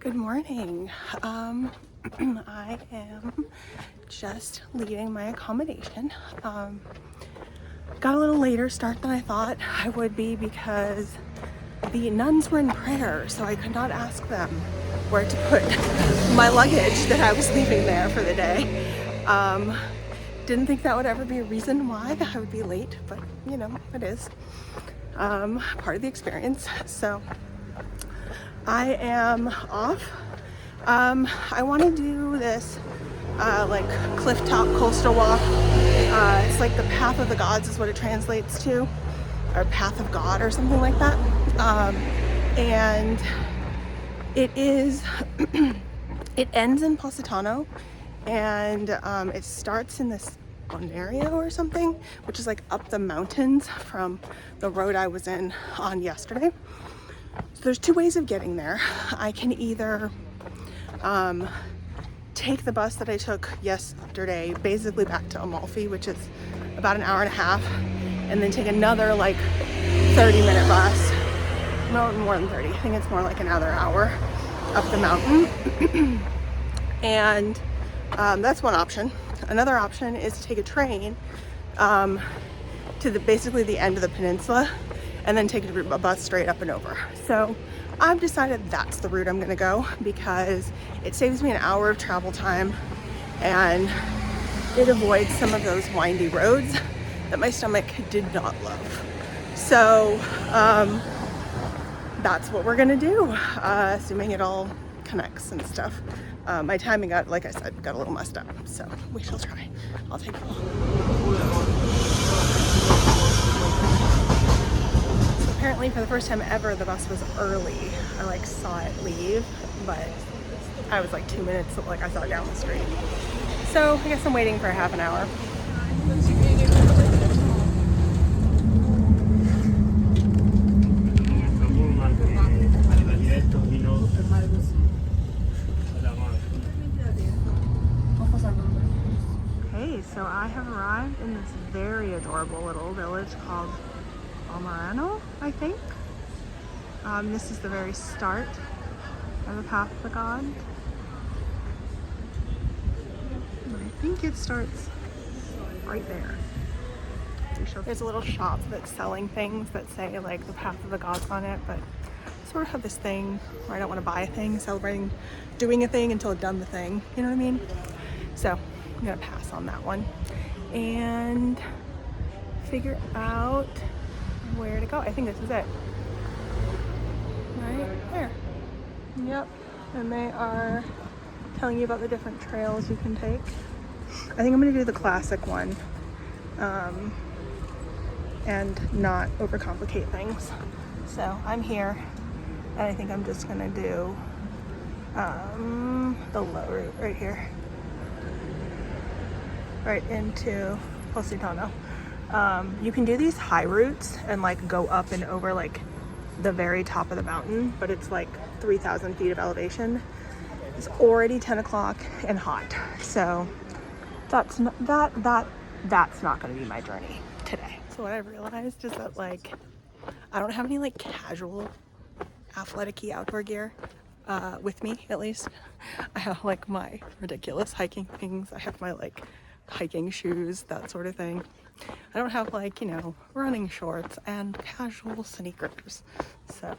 Good morning. I am just leaving my accommodation. Got a little later start than I thought I would be because the nuns were in prayer, so I could not ask them where to put my luggage that I was leaving there for the day. Didn't think that would ever be a reason why I would be late, but you know, it is part of the experience. So I am off. I want to do this like cliff top coastal walk. It's like the Path of the Gods is what it translates to, or Path of God or something like that. And it is, it ends in Positano, and it starts in this Bomerano or something, which is like up the mountains from the road I was in on yesterday. So there's two ways of getting there. I can either take the bus that I took yesterday, basically back to Amalfi, which is about an hour and a half, and then take another like 30-minute bus. No, more than 30. I think it's more like another hour up the mountain. And that's one option. Another option is to take a train to basically the end of the peninsula, and then take a bus straight up and over. So I've decided that's the route I'm gonna go because it saves me an hour of travel time and it avoids some of those windy roads that my stomach did not love. So that's what we're gonna do, assuming it all connects and stuff. My timing got, like I said, got a little messed up, so we shall try. I'll take it all. Apparently for the first time ever, the bus was early. I like saw it leave, but I was like 2 minutes, like I saw it down the street. So I guess I'm waiting for a half an hour. Hey, so I have arrived in this very adorable little village called Bomerano, I think. This is the very start of the Path of the God. I think it starts right there. There's a little shop that's selling things that say like the Path of the Gods on it, but I sort of have this thing where I don't want to buy a thing, celebrating doing a thing until I've done the thing, you know what I mean? So I'm gonna pass on that one and figure out where to go. I think this is it. Right there. Yep. And they are telling you about the different trails you can take. I think I'm gonna do the classic one and not overcomplicate things. So I'm here and I think I'm just gonna do the low route right here. Right into Positano. You can do these high routes and like go up and over like the very top of the mountain, but it's like 3,000 feet of elevation. It's already 10 o'clock and hot, so that's not going to be my journey today. So what I realized is that like I don't have any like casual athletic-y outdoor gear with me, at least. I have like my ridiculous hiking things. I have my like hiking shoes, that sort of thing. I don't have like, you know, running shorts and casual sneakers. So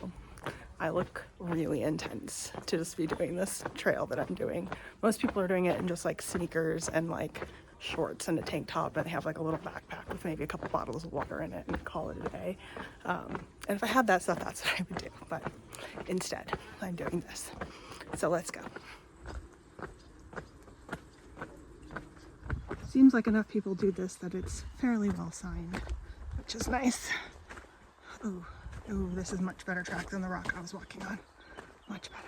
I look really intense to just be doing this trail that I'm doing. Most people are doing it in just like sneakers and like shorts and a tank top, and they have like a little backpack with maybe a couple bottles of water in it and call it a day. And if I had that stuff, that's what I would do. But instead, I'm doing this. So let's go. Seems like enough people do this that it's fairly well signed, which is nice. Ooh, this is much better track than the rock I was walking on. Much better.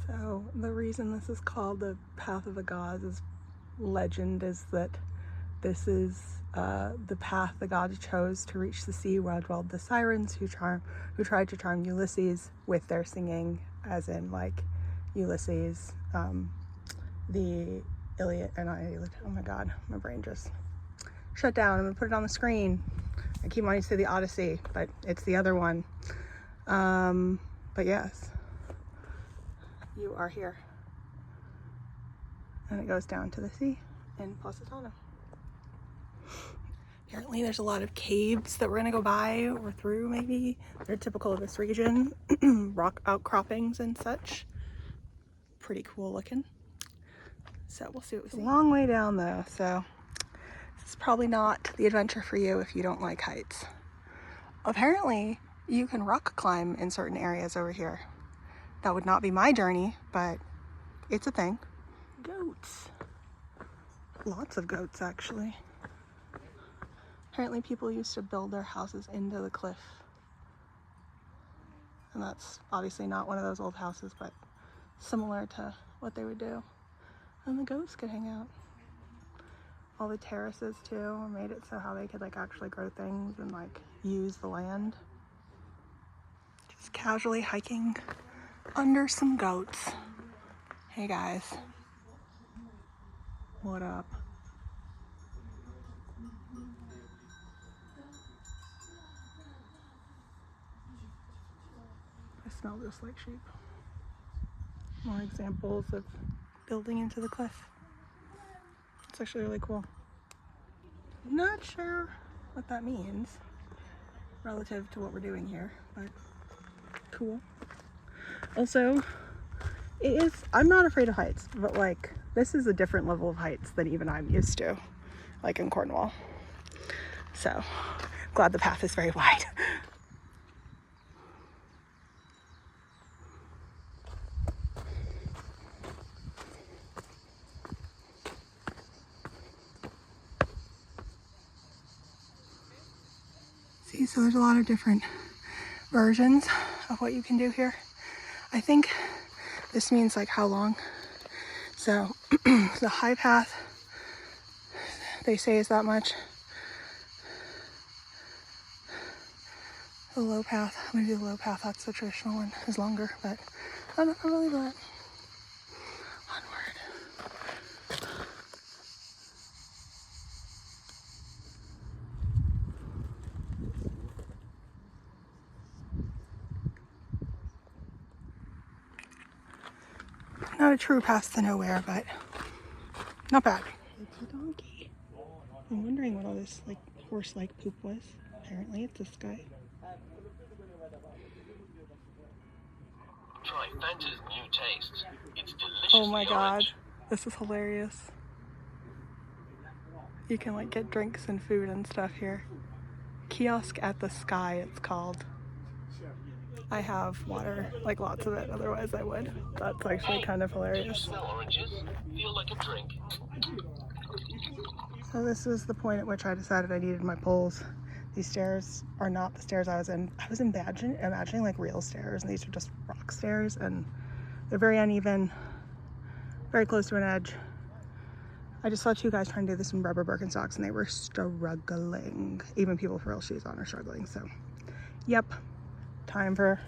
So the reason this is called the Path of the Gods is legend is that this is the path the gods chose to reach the sea where dwelled the sirens who tried to charm Ulysses with their singing, as in like Ulysses, the Iliad and not Iliad. Oh my God, my brain just shut down. I'm gonna put it on the screen. I keep wanting to say the Odyssey, but it's the other one. But yes, you are here. And it goes down to the sea in Positano. Apparently there's a lot of caves that we're gonna go by or through maybe. They're typical of this region, rock outcroppings and such. Pretty cool looking. So we'll see what we see. It's a long way down though, so this is probably not the adventure for you if you don't like heights. Apparently you can rock climb in certain areas over here. That would not be my journey, but it's a thing. Goats. Lots of goats actually. Apparently people used to build their houses into the cliff. And that's obviously not one of those old houses, but similar to what they would do. And the goats could hang out. All the terraces too made it so how they could like actually grow things and like use the land. Just casually hiking under some goats. Hey guys. What up? I smell just like sheep. More examples of building into the cliff. It's actually really cool. Not sure what that means relative to what we're doing here, but cool. Also, I'm not afraid of heights, but like this is a different level of heights than even I'm used to, like in Cornwall. So glad the path is very wide. See, so there's a lot of different versions of what you can do here. I think this means like how long. So the high path, they say is that much. The low path, I'm gonna do the low path, that's the traditional one, is longer, but I don't really do that. Onward. Not a true path to nowhere, but not bad. It's a donkey. I'm wondering what all this like horse-like poop was. Apparently it's this guy. Try Fanta's new taste. It's delicious. Oh my God, this is hilarious. You can like get drinks and food and stuff here. Kiosk at the Sky, it's called. I have water, like lots of it, otherwise I would. That's actually kind of hilarious. Smell oranges? Feel like a drink. So this is the point at which I decided I needed my poles. These stairs are not the stairs I was in. I was imagining like real stairs, and these are just rock stairs, and they're very uneven, very close to an edge. I just saw two guys trying to do this in rubber Birkenstocks, and they were struggling. Even people with real shoes on are struggling, so yep. Time for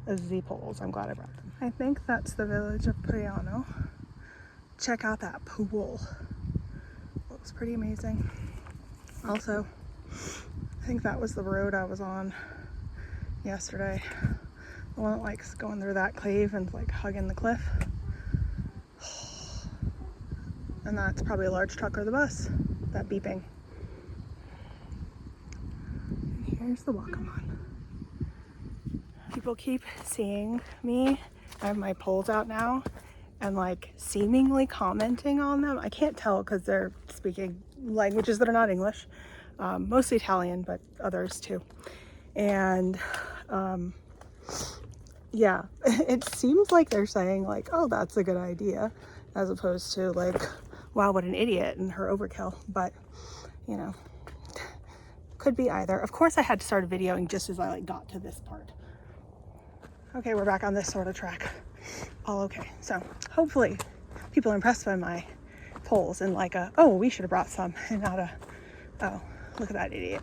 the poles. I'm glad I brought them. I think that's the village of Positano. Check out that pool. Looks pretty amazing. Also, I think that was the road I was on yesterday. The one that likes going through that cave and like hugging the cliff. And that's probably a large truck or the bus. That beeping. And here's the Wakamon. People keep seeing me. I have my poles out now and like seemingly commenting on them. I can't tell because they're speaking languages that are not English, mostly Italian, but others too. And yeah, it seems like they're saying like, oh, that's a good idea, as opposed to like, wow, what an idiot and her overkill. But you know, could be either. Of course I had to start videoing just as I like got to this part. Okay, we're back on this sort of track. All okay. So hopefully people are impressed by my poles and like oh, we should have brought some, and not oh, look at that idiot.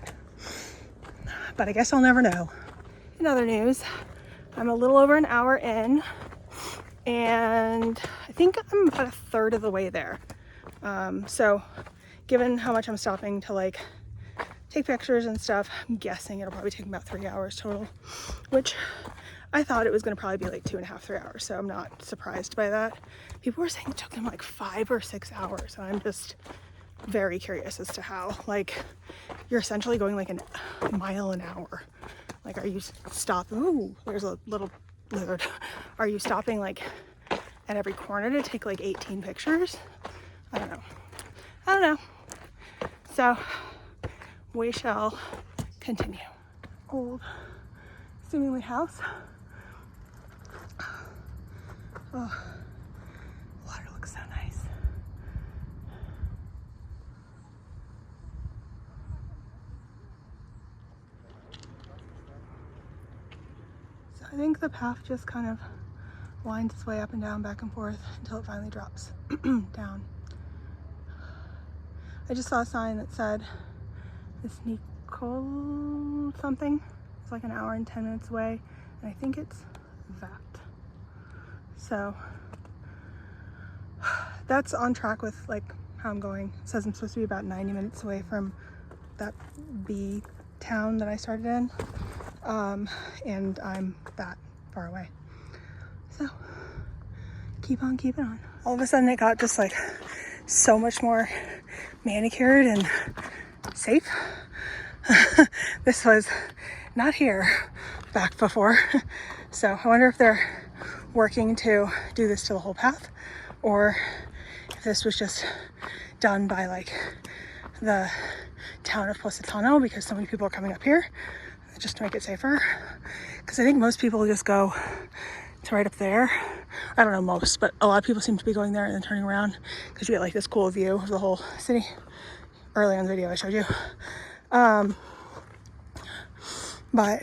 But I guess I'll never know. In other news, I'm a little over an hour in, and I think I'm about a third of the way there. So given how much I'm stopping to like take pictures and stuff, I'm guessing it'll probably take me about 3 hours total, which I thought it was going to probably be like 2.5, 3 hours. So I'm not surprised by that. People were saying it took them like 5 or 6 hours. And I'm just very curious as to how. Like, you're essentially going like a mile an hour. Like, are you stopping? Ooh, there's a little lizard. Are you stopping like at every corner to take like 18 pictures? I don't know. I don't know. So we shall continue. Old, seemingly house. Oh, water looks so nice. So I think the path just kind of winds its way up and down, back and forth until it finally drops down. I just saw a sign that said this Nicole something. It's like an hour and 10 minutes away, and I think it's that. So that's on track with like how I'm going. It says I'm supposed to be about 90 minutes away from that B town that I started in, and I'm that far away. So keep on keeping on. All of a sudden it got just like so much more manicured and safe. This was not here back before. So I wonder if they're working to do this to the whole path, or if this was just done by like the town of Positano because so many people are coming up here just to make it safer. Because I think most people just go to right up there. I don't know most, but a lot of people seem to be going there and then turning around because you get like this cool view of the whole city. Earlier in the video I showed you. But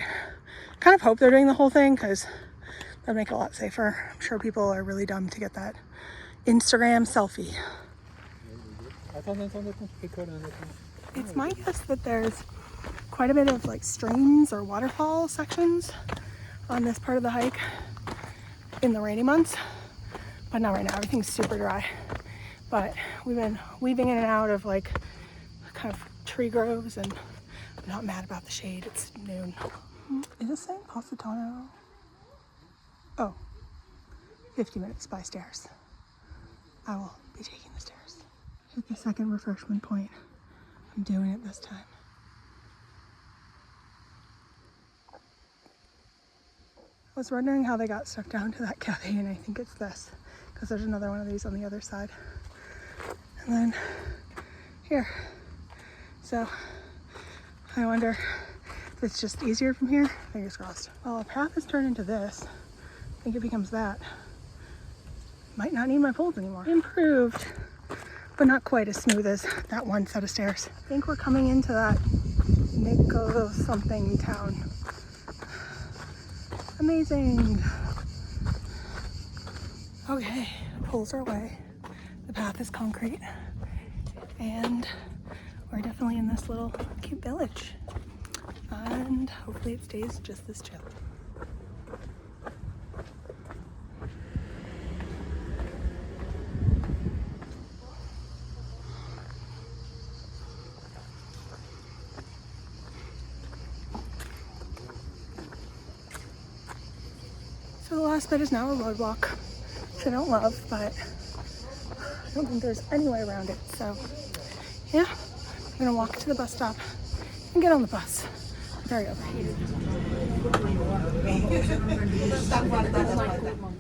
kind of hope they're doing the whole thing because that'd make it a lot safer. I'm sure people are really dumb to get that Instagram selfie. It's my guess that there's quite a bit of like streams or waterfall sections on this part of the hike in the rainy months, but not right now. Everything's super dry. But we've been weaving in and out of like kind of tree groves, and I'm not mad about the shade. It's noon. Is it saying Positano? Oh, 50 minutes by stairs. I will be taking the stairs. Hit the second refreshment point. I'm doing it this time. I was wondering how they got stuck down to that cafe, and I think it's this, because there's another one of these on the other side. And then here. So I wonder if it's just easier from here. Fingers crossed. Well, a path has turned into this. I think it becomes that. Might not need my poles anymore. Improved, but not quite as smooth as that one set of stairs. I think we're coming into that Nico something town. Amazing. Okay, poles are away. The path is concrete. And we're definitely in this little cute village. And hopefully it stays just this chill. So the last bit is now a roadwalk, which I don't love, but I don't think there's any way around it. So yeah, I'm gonna walk to the bus stop and get on the bus. Very overheated.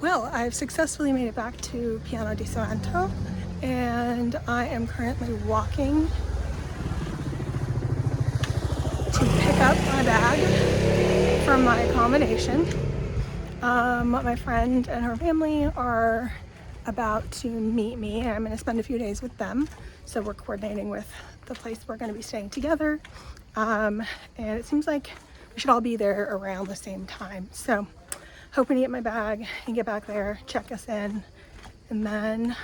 Well, I've successfully made it back to Piano di Sorrento, and I am currently walking to pick up my bag from my accommodation. My friend and her family are about to meet me, and I'm going to spend a few days with them. So we're coordinating with the place we're going to be staying together. And it seems like we should all be there around the same time. So hoping to get my bag and get back there, check us in, and then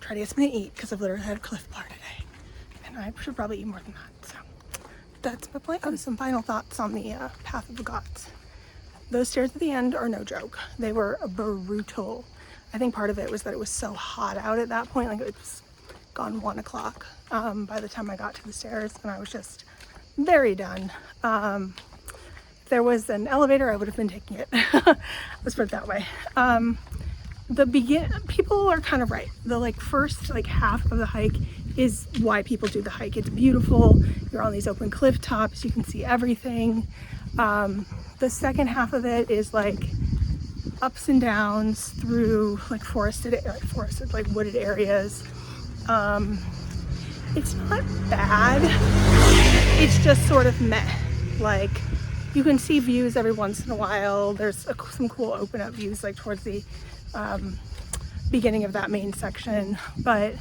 try to get something to eat because I've literally had a Cliff Bar today. And I should probably eat more than that. So that's my plan. Some final thoughts on the Path of the Gods. Those stairs at the end are no joke. They were brutal. I think part of it was that it was so hot out at that point, like it was gone 1 o'clock by the time I got to the stairs, and I was just very done. If there was an elevator, I would have been taking it. Let's put it that way. People are kind of right. The first half of the hike is why people do the hike. It's beautiful. You're on these open cliff tops. You can see everything. The second half of it is ups and downs through forested wooded areas. It's not bad. It's just sort of meh. You can see views every once in a while. There's some cool open up views towards the beginning of that main section, but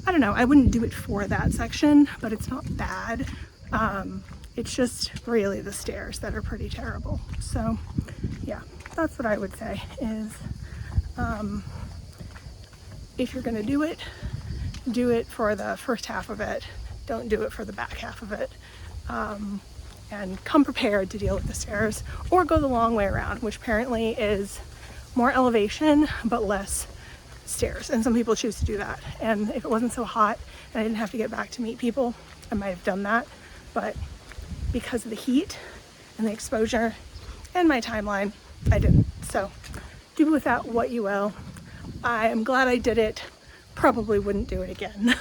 I don't know, I wouldn't do it for that section, but it's not bad. It's just really the stairs that are pretty terrible. So yeah, that's what I would say is if you're gonna do it for the first half of it. Don't do it for the back half of it. And come prepared to deal with the stairs, or go the long way around, which apparently is more elevation but less stairs, and some people choose to do that. And if it wasn't so hot and I didn't have to get back to meet people, I might have done that, but because of the heat and the exposure and my timeline, I didn't. So do with that what you will. I am glad I did it. Probably wouldn't do it again.